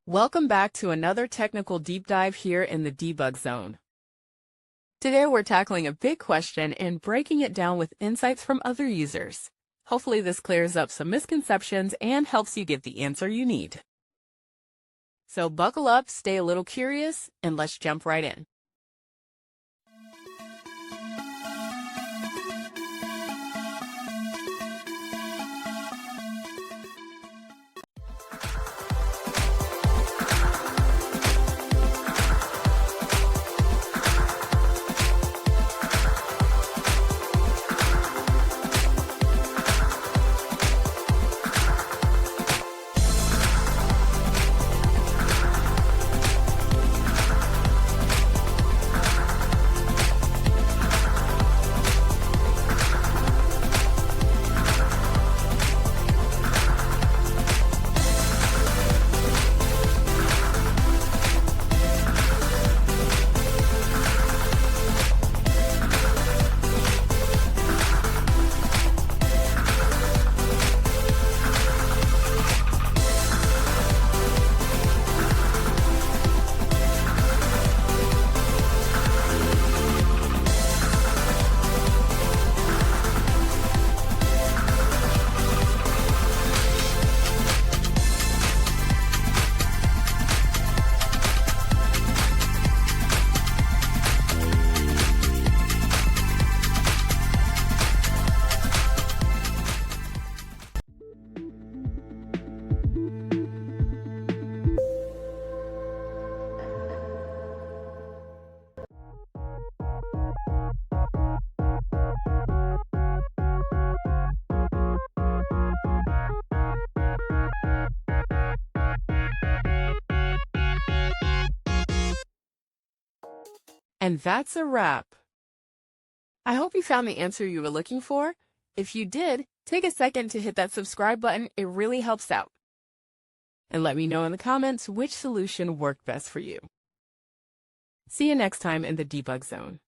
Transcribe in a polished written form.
Welcome back to another technical deep dive here in the debug zone. Today we're tackling a big question and breaking it down with insights from other users. Hopefully this clears up some misconceptions and helps you get the answer you need. So buckle up, stay a little curious, and let's jump right in. And that's a wrap. I hope you found the answer you were looking for. If you did, take a second to hit that subscribe button. It really helps out. And let me know in the comments which solution worked best for you. See you next time in the debug zone.